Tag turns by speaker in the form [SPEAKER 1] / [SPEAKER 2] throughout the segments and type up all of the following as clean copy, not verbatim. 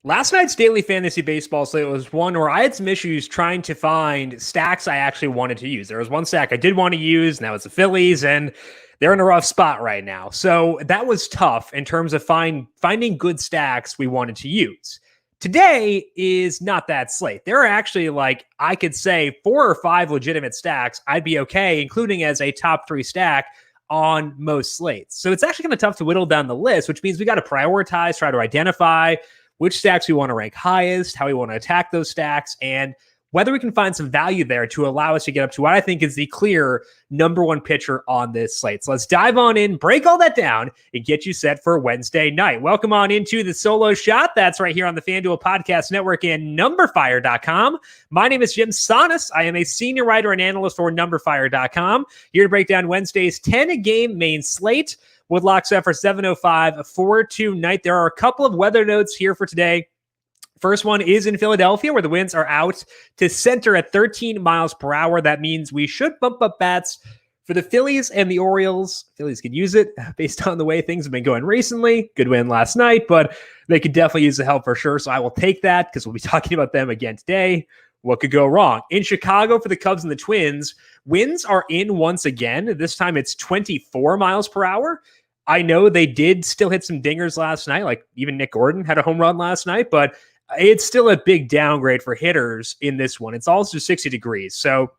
[SPEAKER 1] Last night's daily fantasy baseball slate was one where I had some issues trying to find stacks I actually wanted to use. There was one stack I did want to use, and that was the Phillies, and they're in a rough spot right now. So that was tough in terms of finding good stacks we wanted to use. Today is not that slate. There are actually, I could say 4 or 5 legitimate stacks I'd be okay, including as a top 3 stack on most slates. So it's actually kind of tough to whittle down the list, which means we got to prioritize, try to identify which stacks we want to rank highest, how we want to attack those stacks, and whether we can find some value there to allow us to get up to what I think is the clear number one pitcher on this slate. So let's dive on in, break all that down, and get you set for Wednesday night. Welcome on into the solo shot. That's right here on the FanDuel Podcast Network and numberFire.com. My name is Jim Sonis. I am a senior writer and analyst for numberFire.com. Here to break down Wednesday's 10-game main slate with locks set for 7:05 for tonight. There are a couple of weather notes here for today. First one is in Philadelphia, where the winds are out to center at 13 miles per hour. That means we should bump up bats for the Phillies and the Orioles. Phillies could use it based on the way things have been going recently. Good win last night, but they could definitely use the help for sure. So I will take that because we'll be talking about them again today. What could go wrong? In Chicago for the Cubs and the Twins, winds are in once again. This time it's 24 miles per hour. I know they did still hit some dingers last night, like even Nick Gordon had a home run last night, but it's still a big downgrade for hitters in this one. It's also 60 degrees. So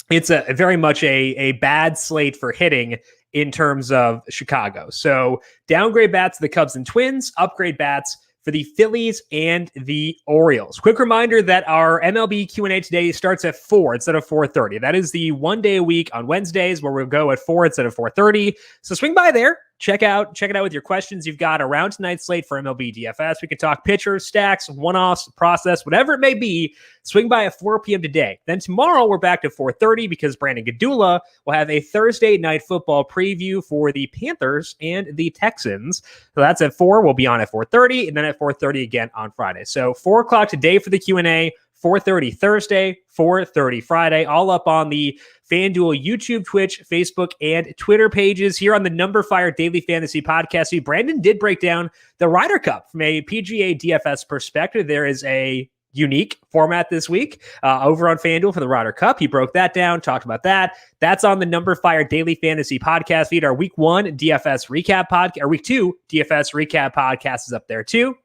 [SPEAKER 1] it's a very much a bad slate for hitting in terms of Chicago. So downgrade bats to the Cubs and Twins, upgrade bats for the Phillies and the Orioles. Quick reminder that our MLB Q&A today starts at 4 instead of 4:30. That is the one day a week on Wednesdays where we'll go at 4 instead of 4:30. So swing by there. Check it out with your questions you've got around tonight's slate for MLB DFS. We can talk pitchers, stacks, one-offs, process, whatever it may be. Swing by at 4 p.m. today. Then tomorrow we're back to 4:30 because Brandon Gadula will have a Thursday night football preview for the Panthers and the Texans. So that's at 4. We'll be on at 4:30 and then at 4:30 again on Friday. So 4 o'clock today for the Q&A. 4:30 Thursday, 4:30 Friday, all up on the FanDuel YouTube, Twitch, Facebook, and Twitter pages. Here on the numberFire Daily Fantasy Podcast, Brandon did break down the Ryder Cup from a PGA DFS perspective. There is a unique format this week over on FanDuel for the Ryder Cup. He broke that down, talked about that. That's on the numberFire Daily Fantasy Podcast feed. Our Week 1 DFS recap podcast, or Week 2 DFS recap podcast is up there too.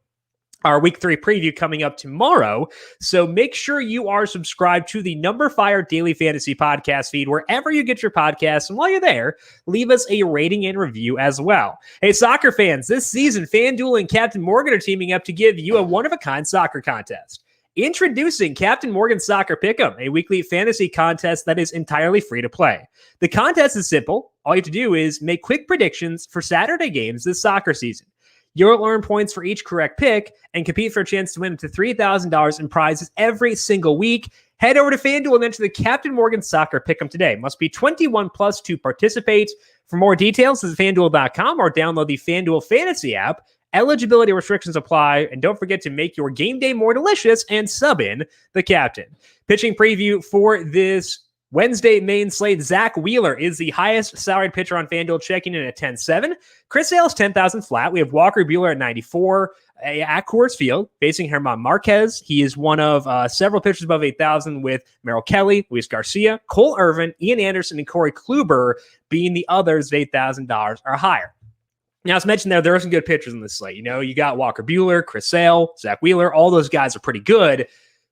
[SPEAKER 1] Our Week 3 preview coming up tomorrow. So make sure you are subscribed to the numberFire Daily Fantasy Podcast feed wherever you get your podcasts. And while you're there, leave us a rating and review as well. Hey, soccer fans, this season, FanDuel and Captain Morgan are teaming up to give you a one-of-a-kind soccer contest. Introducing Captain Morgan Soccer Pick'em, a weekly fantasy contest that is entirely free to play. The contest is simple. All you have to do is make quick predictions for Saturday games this soccer season. You'll earn points for each correct pick and compete for a chance to win up to $3,000 in prizes every single week. Head over to FanDuel and enter the Captain Morgan Soccer Pick'em today. Must be 21 plus to participate. For more details, visit FanDuel.com or download the FanDuel Fantasy app. Eligibility restrictions apply. And don't forget to make your game day more delicious and sub in the captain. Pitching preview for this Wednesday main slate, Zach Wheeler is the highest salaried pitcher on FanDuel, checking in at 10-7. Chris Sale's 10,000 flat. We have Walker Buehler at 94 at Coors Field, facing German Marquez. He is one of several pitchers above 8,000 with Merrill Kelly, Luis Garcia, Cole Irvin, Ian Anderson, and Corey Kluber being the others at $8,000 or higher. Now, as mentioned there are some good pitchers in this slate. You know, you got Walker Buehler, Chris Sale, Zach Wheeler. All those guys are pretty good.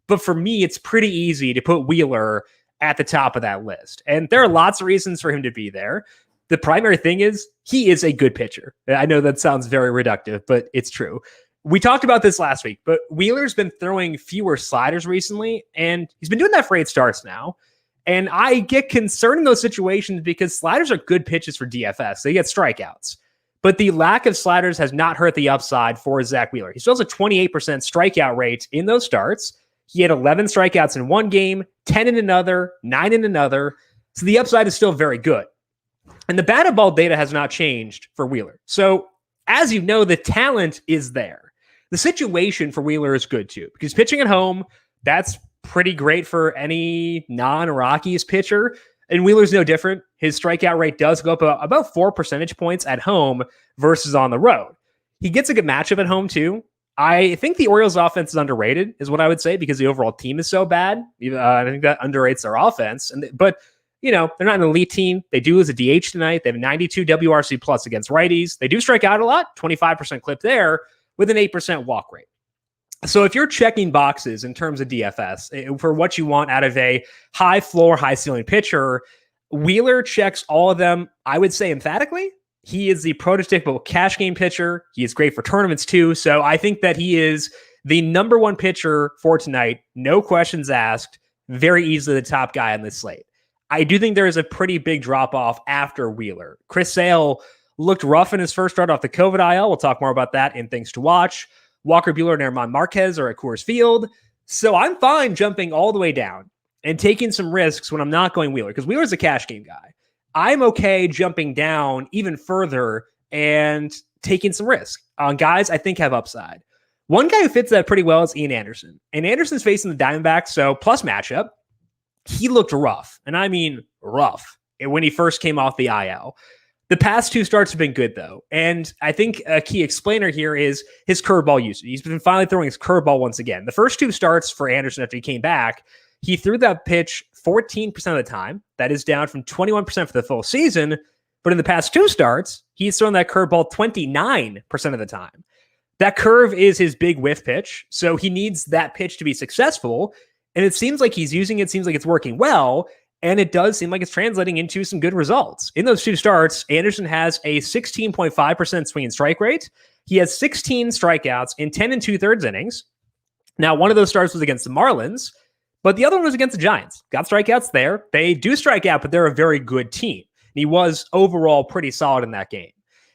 [SPEAKER 1] But for me, it's pretty easy to put Wheeler at the top of that list. And there are lots of reasons for him to be there. The primary thing is he is a good pitcher. I know that sounds very reductive, but it's true. We talked about this last week, but Wheeler's been throwing fewer sliders recently, and he's been doing that for 8 starts now. And I get concerned in those situations because sliders are good pitches for DFS. They get strikeouts. But the lack of sliders has not hurt the upside for Zach Wheeler. He still has a 28% strikeout rate in those starts. He had 11 strikeouts in one game, 10 in another, 9 in another. So the upside is still very good. And the batted ball data has not changed for Wheeler. So as you know, the talent is there. The situation for Wheeler is good too, because pitching at home, that's pretty great for any non-Rockies pitcher. And Wheeler's no different. His strikeout rate does go up about 4 percentage points at home versus on the road. He gets a good matchup at home too. I think the Orioles offense is underrated is what I would say because the overall team is so bad. I think that underrates their offense. But they're not an elite team. They do lose a DH tonight. They have 92 WRC plus against righties. They do strike out a lot, 25% clip there with an 8% walk rate. So if you're checking boxes in terms of DFS for what you want out of a high floor, high ceiling pitcher, Wheeler checks all of them, I would say emphatically. He is the prototypical cash game pitcher. He is great for tournaments too. So I think that he is the number one pitcher for tonight. No questions asked. Very easily the top guy on this slate. I do think there is a pretty big drop off after Wheeler. Chris Sale looked rough in his first start off the COVID IL. We'll talk more about that in Things to Watch. Walker Buehler and German Marquez are at Coors Field. So I'm fine jumping all the way down and taking some risks when I'm not going Wheeler because Wheeler's a cash game guy. I'm okay jumping down even further and taking some risk on guys I think have upside. One guy who fits that pretty well is Ian Anderson. And Anderson's facing the Diamondbacks, so plus matchup. He looked rough, and I mean rough, when he first came off the IL. The past two starts have been good, though. And I think a key explainer here is his curveball usage. He's been finally throwing his curveball once again. The first two starts for Anderson after he came back, he threw that pitch 14% of the time. That is down from 21% for the full season. But in the past two starts, he's thrown that curveball 29% of the time. That curve is his big whiff pitch. So he needs that pitch to be successful. And it seems like he's using it. Seems like it's working well. And it does seem like it's translating into some good results. In those two starts, Anderson has a 16.5% swing and strike rate. He has 16 strikeouts in 10 2/3 innings. Now, one of those starts was against the Marlins, but the other one was against the Giants. Got strikeouts there. They do strike out, but they're a very good team. He was overall pretty solid in that game.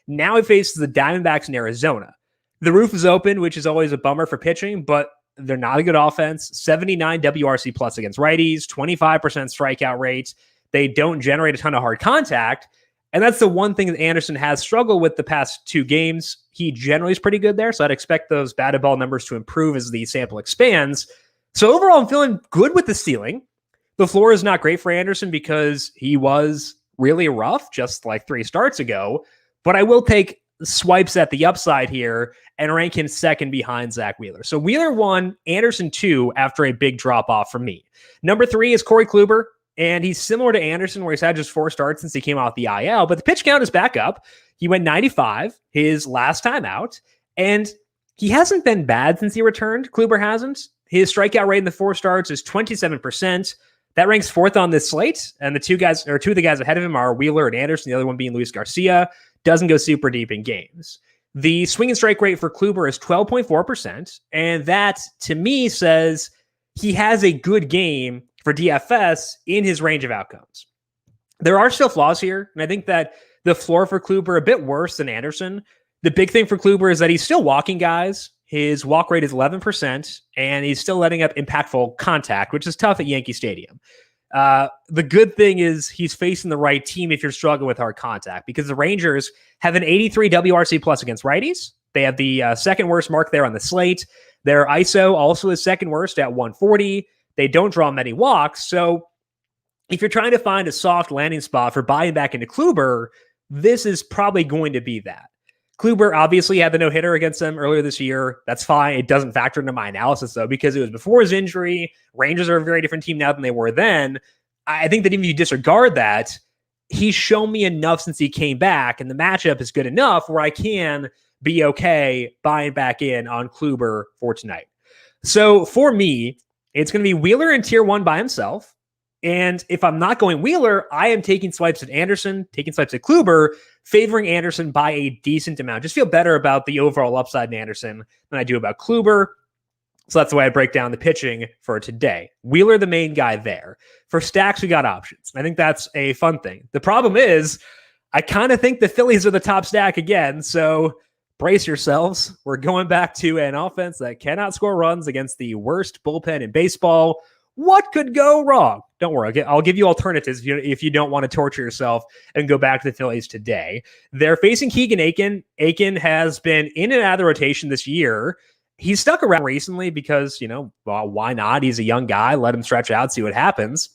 [SPEAKER 1] Now he faces the Diamondbacks in Arizona. The roof is open, which is always a bummer for pitching, but they're not a good offense. 79 WRC plus against righties, 25% strikeout rate. They don't generate a ton of hard contact. And that's the one thing that Anderson has struggled with the past two games. He generally is pretty good there, so I'd expect those batted ball numbers to improve as the sample expands. So overall, I'm feeling good with the ceiling. The floor is not great for Anderson because he was really rough just like 3 starts ago, but I will take swipes at the upside here and rank him second behind Zach Wheeler. So Wheeler 1, Anderson 2 after a big drop off from me. Number 3 is Corey Kluber, and he's similar to Anderson where he's had just 4 starts since he came off the IL, but the pitch count is back up. He went 95 his last time out, and he hasn't been bad since he returned. Kluber hasn't. His strikeout rate in the 4 starts is 27%. That ranks 4th on this slate, and two of the guys ahead of him are Wheeler and Anderson, the other one being Luis Garcia. Doesn't go super deep in games. The swing and strike rate for Kluber is 12.4%, and that, to me, says he has a good game for DFS in his range of outcomes. There are still flaws here, and I think that the floor for Kluber a bit worse than Anderson. The big thing for Kluber is that he's still walking guys. His walk rate is 11%, and he's still letting up impactful contact, which is tough at Yankee Stadium. The good thing is he's facing the right team if you're struggling with hard contact, because the Rangers have an 83 WRC plus against righties. They have the second worst mark there on the slate. Their ISO also is second worst at 140. They don't draw many walks. So if you're trying to find a soft landing spot for buying back into Kluber, this is probably going to be that. Kluber obviously had the no-hitter against them earlier this year. That's fine. It doesn't factor into my analysis, though, because it was before his injury. Rangers are a very different team now than they were then. I think that even if you disregard that, he's shown me enough since he came back, and the matchup is good enough where I can be okay buying back in on Kluber for tonight. So for me, it's going to be Wheeler in tier 1 by himself. And if I'm not going Wheeler, I am taking swipes at Anderson, taking swipes at Kluber, favoring Anderson by a decent amount. Just feel better about the overall upside in Anderson than I do about Kluber. So that's the way I break down the pitching for today. Wheeler, the main guy there. For stacks, we got options. I think that's a fun thing. The problem is, I kind of think the Phillies are the top stack again, so brace yourselves. We're going back to an offense that cannot score runs against the worst bullpen in baseball. What could go wrong? Don't worry. I'll give you alternatives if you don't want to torture yourself and go back to the Phillies today. They're facing Keegan Aiken. Aiken has been in and out of the rotation this year. He's stuck around recently because, well, why not? He's a young guy. Let him stretch out, see what happens.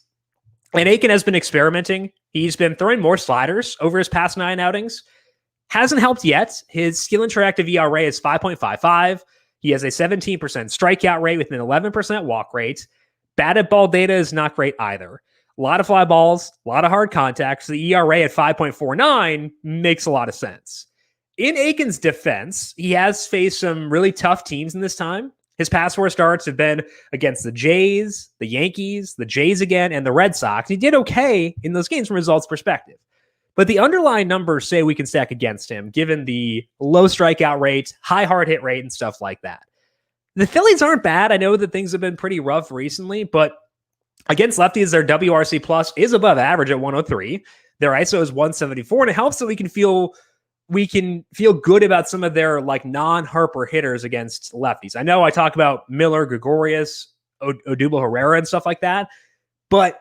[SPEAKER 1] And Aiken has been experimenting. He's been throwing more sliders over his past 9 outings. Hasn't helped yet. His skill interactive ERA is 5.55. He has a 17% strikeout rate with an 11% walk rate. Batted ball data is not great either. A lot of fly balls, a lot of hard contacts. The ERA at 5.49 makes a lot of sense. In Aiken's defense, he has faced some really tough teams in this time. His past 4 starts have been against the Jays, the Yankees, the Jays again, and the Red Sox. He did okay in those games from results perspective. But the underlying numbers say we can stack against him, given the low strikeout rate, high hard hit rate, and stuff like that. The Phillies aren't bad. I know that things have been pretty rough recently, but against lefties, their WRC plus is above average at 103. Their ISO is 174, and it helps that we can feel good about some of their like non-Harper hitters against lefties. I know I talk about Miller, Gregorius, Odubel Herrera, and stuff like that, but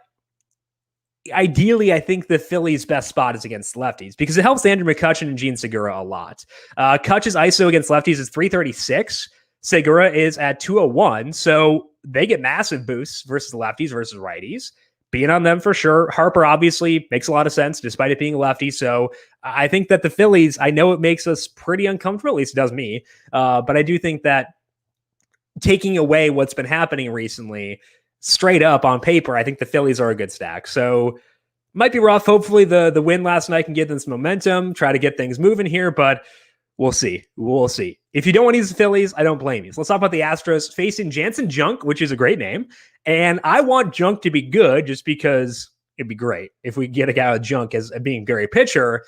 [SPEAKER 1] ideally, I think the Phillies' best spot is against lefties because it helps Andrew McCutchen and Gene Segura a lot. Kutch's ISO against lefties is 336. Segura is at 201, so they get massive boosts versus lefties versus righties. Being on them for sure. Harper obviously makes a lot of sense despite it being lefty. So I think that the Phillies, I know it makes us pretty uncomfortable, at least it does me. But I do think that taking away what's been happening recently, straight up on paper, I think the Phillies are a good stack. So might be rough. Hopefully the win last night can give them some momentum, try to get things moving here, but we'll see. We'll see. If you don't want to use the Phillies, I don't blame you. So let's talk about the Astros facing Jansen Junk, which is a great name. And I want Junk to be good just because it'd be great if we get a guy with Junk as being a great pitcher.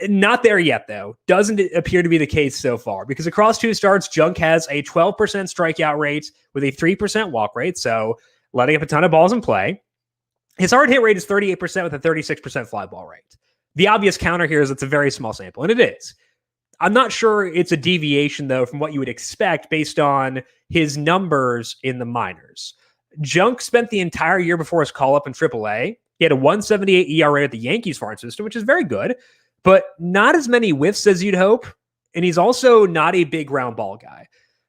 [SPEAKER 1] Not there yet, though. Doesn't appear to be the case so far because across 2 starts, Junk has a 12% strikeout rate with a 3% walk rate. So letting up a ton of balls in play. His hard hit rate is 38% with a 36% fly ball rate. The obvious counter here is it's a very small sample, and it is. I'm not sure it's a deviation, though, from what you would expect based on his numbers in the minors. Junk spent the entire year before his call-up in AAA. He had a 178 ERA at the Yankees farm system, which is very good, but not as many whiffs as you'd hope, and he's also not a big ground ball guy.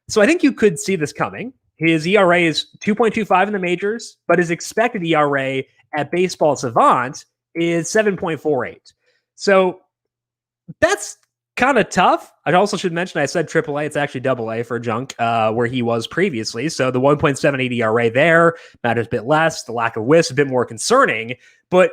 [SPEAKER 1] So I think you could see this coming. His ERA is 2.25 in the majors, but his expected ERA at Baseball Savant is 7.48. So that's kind of tough. I also should mention, I said AAA, it's actually AA for Junk, where he was previously. So the 1.78 ERA there matters a bit less. The lack of whiffs a bit more concerning, but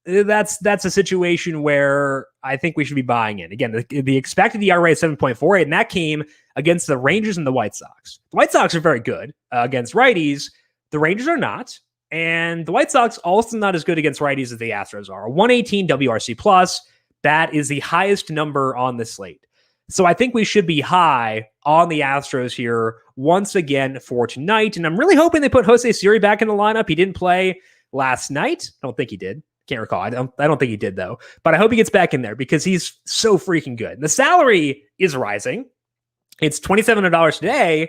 [SPEAKER 1] that's a situation where I think we should be buying in. Again, the expected ERA is 7.48, and that came against the Rangers and the White Sox. The White Sox are very good against righties. The Rangers are not, and the White Sox also not as good against righties as the Astros are. A 118 WRC plus. That is the highest number on the slate. So I think we should be high on the Astros here once again for tonight. And I'm really hoping they put Jose Siri back in the lineup. He didn't play last night. I don't think he did. Can't recall. I don't think he did, though. But I hope he gets back in there because he's so freaking good. The salary is rising. It's $2,700 today,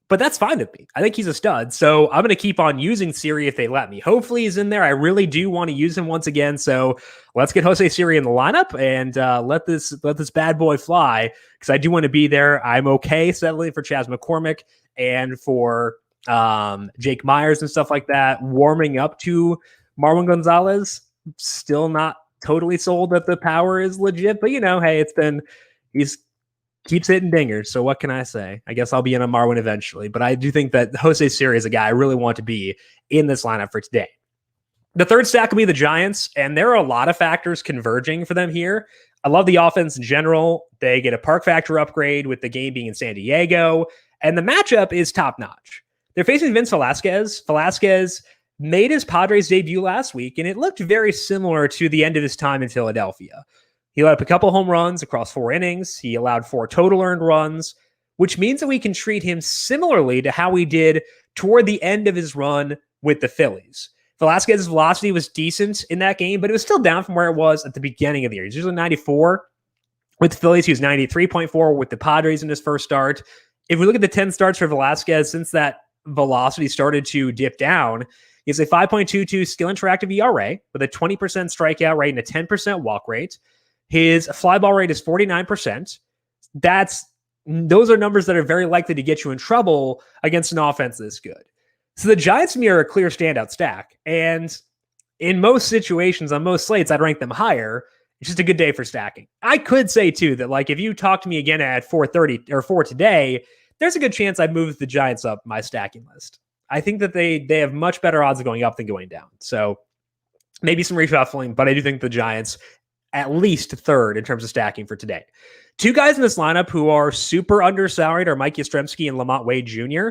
[SPEAKER 1] but that's fine with me. I think he's a stud. So I'm going to keep on using Siri if they let me. Hopefully he's in there. I really do want to use him once again. So let's get Jose Siri in the lineup and let this bad boy fly because I do want to be there. I'm okay settling for Chas McCormick and for Jake Myers and stuff like that. Warming up to Marwin Gonzalez. Still not totally sold that the power is legit, but hey, he's keeps hitting dingers. So what can I say? I guess I'll be in a Marwin eventually, but I do think that Jose Siri is a guy I really want to be in this lineup for today. The third stack will be the Giants, and there are a lot of factors converging for them here. I love the offense in general. They get a park factor upgrade with the game being in San Diego, and the matchup is top-notch. They're facing Vince Velasquez. Velasquez made his Padres debut last week, and it looked very similar to the end of his time in Philadelphia. He allowed up a couple home runs across 4 innings. He allowed 4 total earned runs, which means that we can treat him similarly to how we did toward the end of his run with the Phillies. Velasquez's velocity was decent in that game, but it was still down from where it was at the beginning of the year. He's usually 94 with the Phillies. He was 93.4 with the Padres in his first start. If we look at the 10 starts for Velasquez since that velocity started to dip down, he has a 5.22 skill interactive ERA with a 20% strikeout rate and a 10% walk rate. His fly ball rate is 49%. Those are numbers that are very likely to get you in trouble against an offense this good. So the Giants to me are a clear standout stack. And in most situations, on most slates, I'd rank them higher. It's just a good day for stacking. I could say, too, that if you talk to me again at 4:30 or 4 today, there's a good chance I move the Giants up my stacking list. I think that they have much better odds of going up than going down. So maybe some reshuffling, but I do think the Giants at least third in terms of stacking for today. Two guys in this lineup who are super undersalaried are Mike Yastrzemski and Lamont Wade Jr.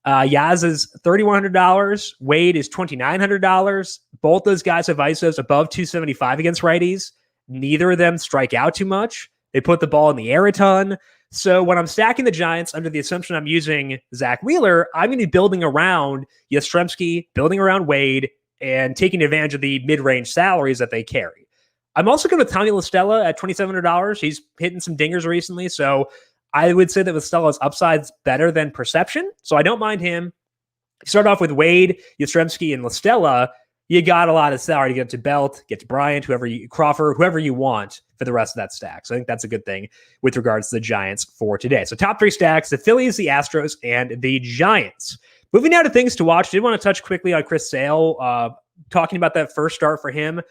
[SPEAKER 1] Yaz is $3,100. Wade is $2,900. Both those guys have ISOs above 275 against righties. Neither of them strike out too much. They put the ball in the air a ton. So when I'm stacking the Giants under the assumption I'm using Zach Wheeler, I'm going to be building around Yastrzemski, building around Wade, and taking advantage of the mid-range salaries that they carry. I'm also going with Tommy LaStella at $2,700. He's hitting some dingers recently, so I would say that LaStella's upside's better than perception, so I don't mind him. You start off with Wade, Yastrzemski, and LaStella. You got a lot of salary to get to Belt, get to Bryant, Crawford, whoever you want for the rest of that stack. So I think that's a good thing with regards to the Giants for today. So top three stacks, the Phillies, the Astros, and the Giants. Moving now to things to watch, did want to touch quickly on Chris Sale, talking about that first start for him.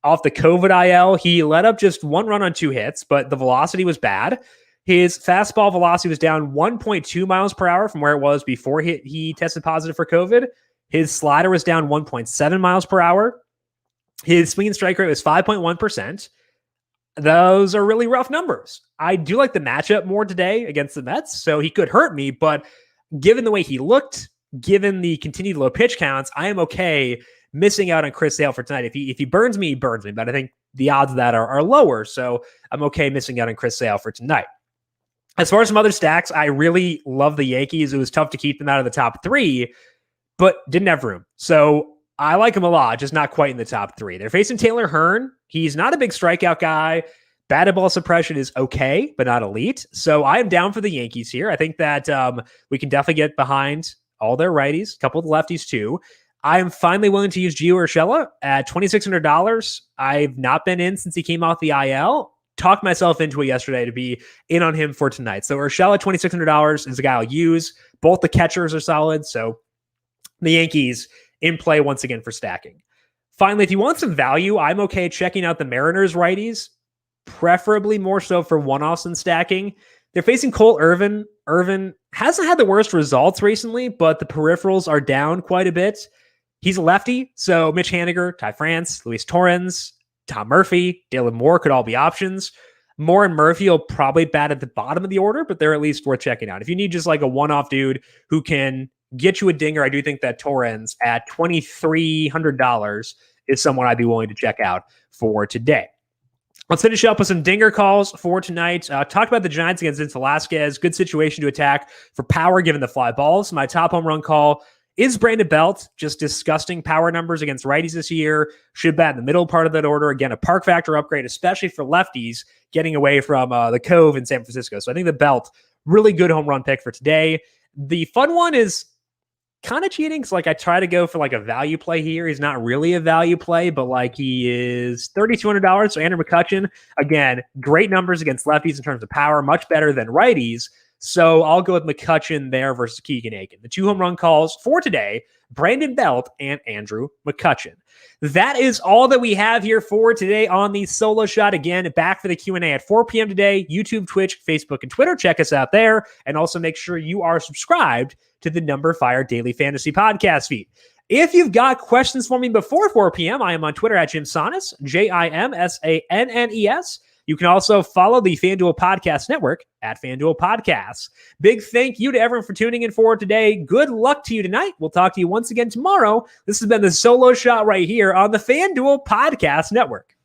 [SPEAKER 1] Off the COVID IL, he let up just one run on 2 hits, but the velocity was bad. His fastball velocity was down 1.2 miles per hour from where it was before he tested positive for COVID. His slider was down 1.7 miles per hour. His swing and strike rate was 5.1%. Those are really rough numbers. I do like the matchup more today against the Mets, so he could hurt me, but given the way he looked, given the continued low pitch counts, I am okay missing out on Chris Sale for tonight. If he burns me, he burns me. But I think the odds of that are lower, so I'm okay missing out on Chris Sale for tonight. As far as some other stacks, I really love the Yankees. It was tough to keep them out of the top 3, but didn't have room. So I like them a lot, just not quite in the top 3. They're facing Taylor Hearn. He's not a big strikeout guy. Batted ball suppression is okay, but not elite. So I am down for the Yankees here. I think that we can definitely get behind all their righties, a couple of the lefties too. I am finally willing to use Gio Urshela at $2,600. I've not been in since he came off the IL. Talked myself into it yesterday to be in on him for tonight. So Urshela at $2,600 is a guy I'll use. Both the catchers are solid. So the Yankees in play once again for stacking. Finally, if you want some value, I'm okay checking out the Mariners righties, preferably more so for one-offs and stacking. They're facing Cole Irvin. Irvin hasn't had the worst results recently, but the peripherals are down quite a bit. He's a lefty, so Mitch Haniger, Ty France, Luis Torrens, Tom Murphy, Dalen Moore could all be options. Moore and Murphy will probably bat at the bottom of the order, but they're at least worth checking out. If you need just like a one-off dude who can get you a dinger, I do think that Torrens at $2,300 is someone I'd be willing to check out for today. Let's finish up with some dinger calls for tonight. Talked about the Giants against Vince Velasquez. Good situation to attack for power given the fly balls. My top home run call is Brandon Belt. Just disgusting power numbers against righties this year. Should bat in the middle part of that order. Again, a park factor upgrade, especially for lefties getting away from the Cove in San Francisco. So I think the Belt, really good home run pick for today. The fun one is kind of cheating because I try to go for a value play here. He's not really a value play, but he is $3,200. So Andrew McCutchen, again, great numbers against lefties in terms of power, much better than righties. So I'll go with McCutchen there versus Keegan Aiken. The 2 home run calls for today, Brandon Belt and Andrew McCutchen. That is all that we have here for today on the Solo Shot. Again, back for the Q&A at 4 p.m. today, YouTube, Twitch, Facebook, and Twitter. Check us out there. And also make sure you are subscribed to the numberFire Daily Fantasy Podcast feed. If you've got questions for me before 4 p.m., I am on Twitter at Jim Sannes, JimSannes. You can also follow the FanDuel Podcast Network at FanDuel Podcasts. Big thank you to everyone for tuning in for today. Good luck to you tonight. We'll talk to you once again tomorrow. This has been the Solo Shot right here on the FanDuel Podcast Network.